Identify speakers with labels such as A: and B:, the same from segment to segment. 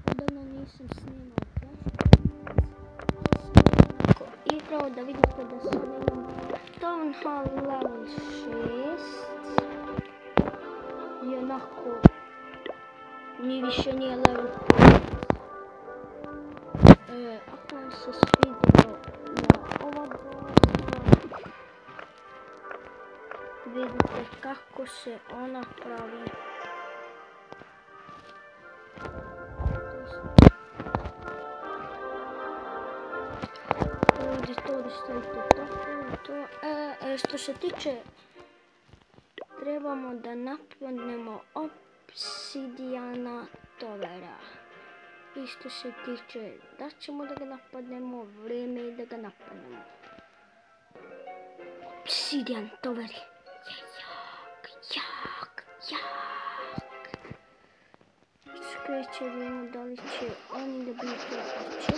A: Odavno nisam snimao igrao da vidite da sad imam Town Hall level 6 i onako mi više nije level 5. Ako vam se svidjelo na ova baza, vidite kako se ona pravi. Ovdje stavite to. Što se tiče, trebamo da napadnemo Obsidiana Towera. I što se tiče da ćemo da ga napadnemo, vrijeme je da ga napadnemo. Obsidian Tower je jak. Skreće, vidimo da li će oni da biti hoće.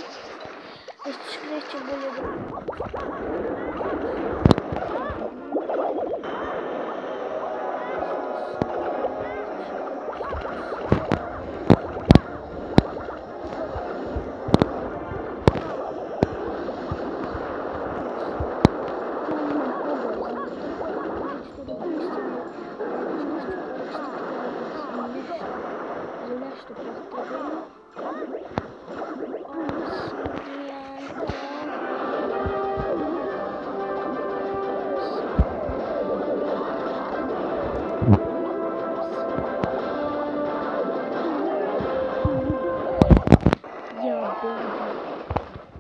A: Skreće bolje da...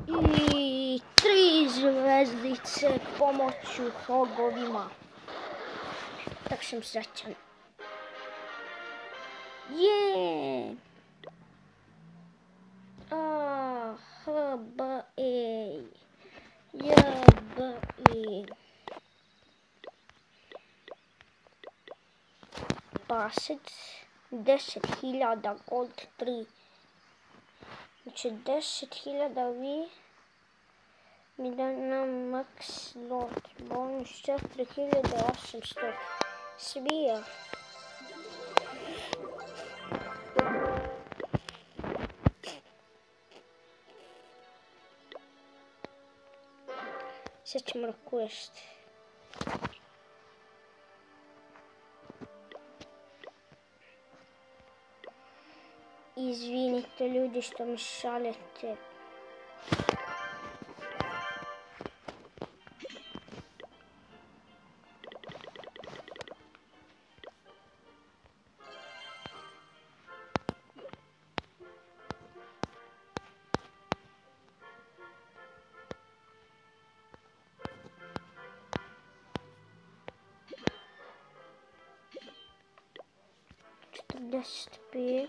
A: I 3 zvezdice pomoću hogovima. Tak sam srećan. Je! HBE. JBE. Baset 10.000 gold 3. Znači 10.000 vi mi da nam max slot, bonus 4.800 svija. Sad ćemo quest. Izvinite ljudi što mi šaljete. P.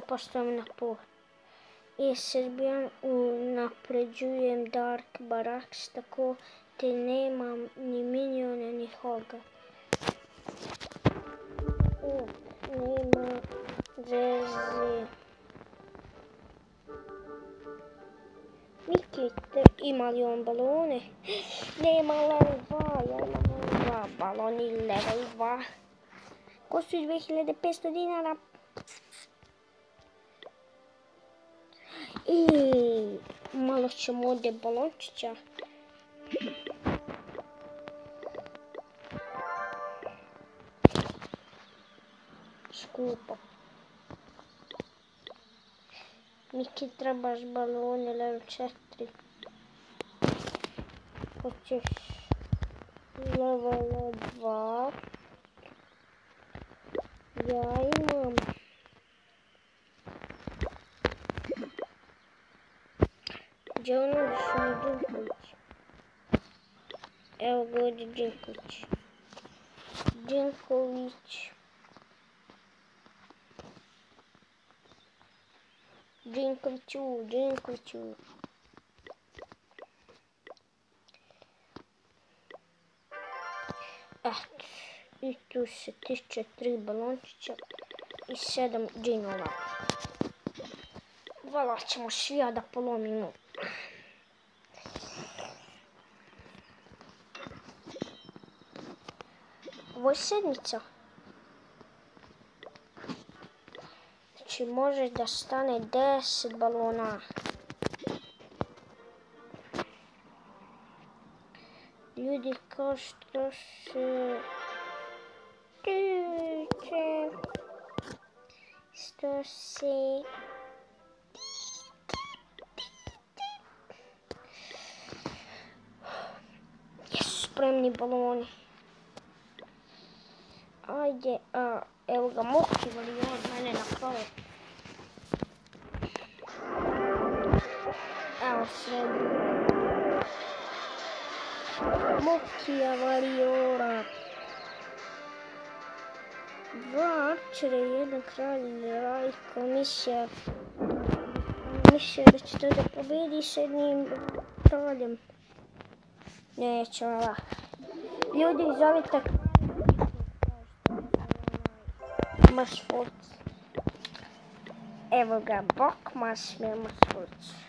A: Postavim na pol. I Srbijan unapređujem Dark Barracks, tako te nemam ni minione ni hoga. Nema veze. Mikite, ima li on balone? Nema level 2, ja imam level 2. Baloni level 2. Koštuju 2500 dinara. I malo ćemo ovdje balončića. Skupo. Miki, trebaš balone level 4. Hoćeš level 2. Ja imam. Gdje ono što mi Dinković? Evo ga ovdje Dinković. Dinkoviću. Eto, i tu se tiče 3 balončića i 7 džinova. Vala ćemo šija da polomimo. Ovo je sedmica. Znači može da stane 10 balona. Ljudi kao što se tiče, što se spremni baloni. Ajde, evo ga Moki vali od mene na kraju. Evo sredu. Mokija variora. 2 arčere, 1 kralj, rajko, misija. Misija da će to da pobedi s jednim kraljem. Neće, vala. Ljudi, zovite Masfurt. Evo ga, bok Masmir Masfurt.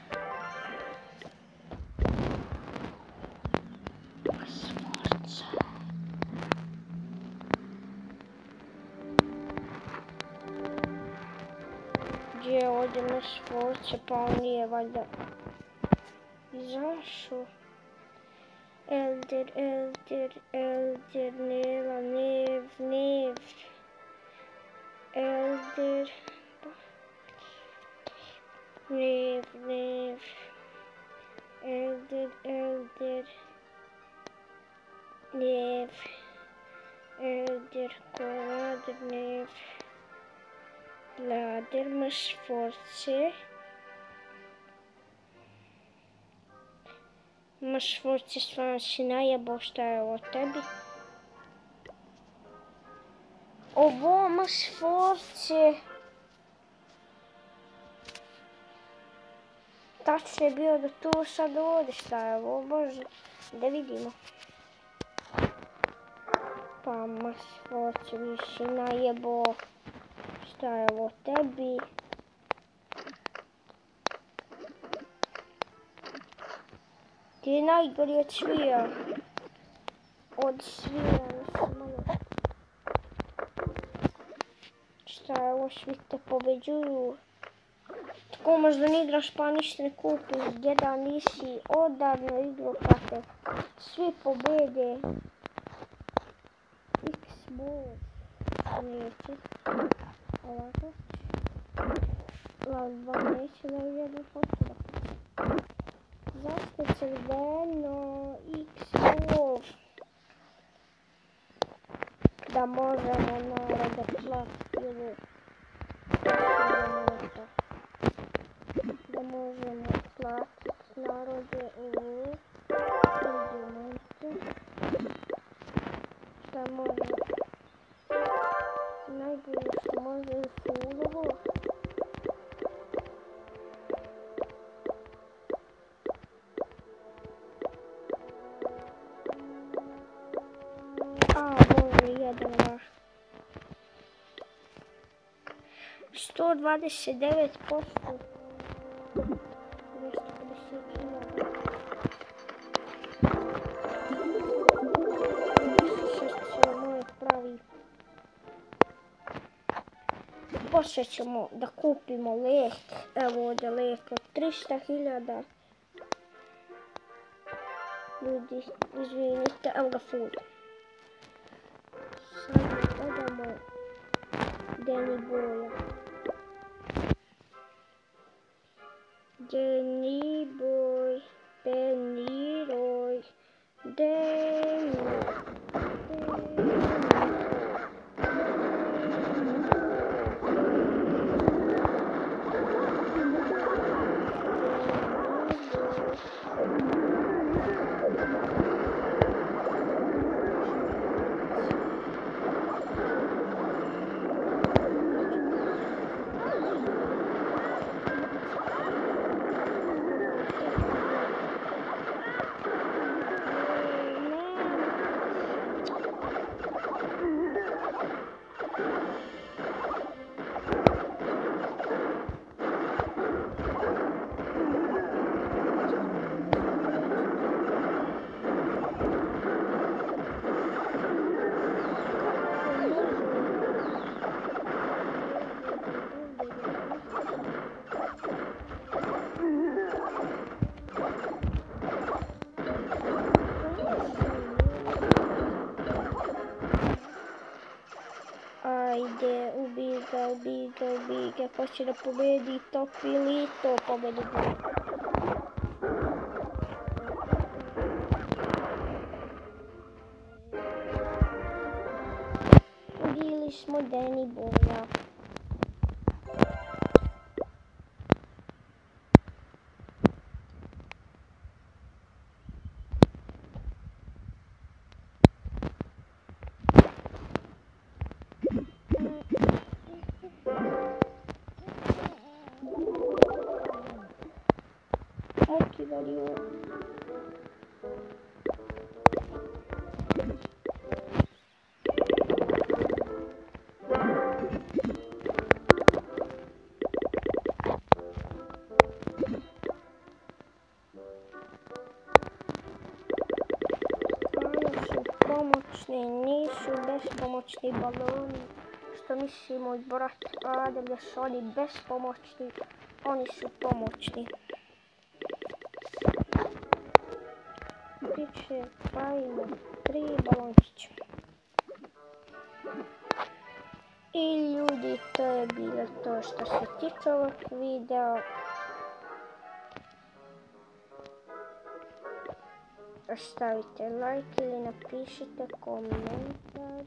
A: Gdje je ovdje Masfurt, pa on nije valjda izašao. Eldir, Nela, Nev. Eldir, Nev. Eldir, Nev. Eldir, Koradir, Nev. Lader, Masforce. Masforce, stvarno si najebao, šta je ovo tebi? Ovo Masforce. Tačno je bio da tu sad ovdje, šta je ovo, bože, da vidimo. Pa Masforce, vi si najebao, šta je ovo tebi? Ti je najgori od svija. Šta je ovo, svi te pobeđuju. Tako možda ne igraš pa ništa ne kupiš, djeda nisi odavno igro pa te svi pobede. Xbox. Neće. Ovako. Lavba neće da jednu hoću da kuću. Zašto crveno Xbox? Da možemo narode platiti. Da možemo platiti narode u argumente. Da možemo najbolje što može u sudovu. Bože, jedan vaš. 129%. 250.000. Pravi. Poslije ćemo da kupimo lek. Evo ovdje lek od 300.000. Ljudi, izvinite, evo ga food. Sad odamo Danny Boya. Danny Boy, Danny Roy, Danny. odlučiti ako će da pobedi top ili to pobedi. Bili smo Danny Boya. Motivario. Pomoćni, nisu bespomoćni baloni, što misli moj brat Adel, da su oni bespomoćni, oni su pomoćni. Tiče, pravimo 3 balončića. I ljudi, to je bilo to što se tiče ovog videa. Stavite like ili napišite komentar.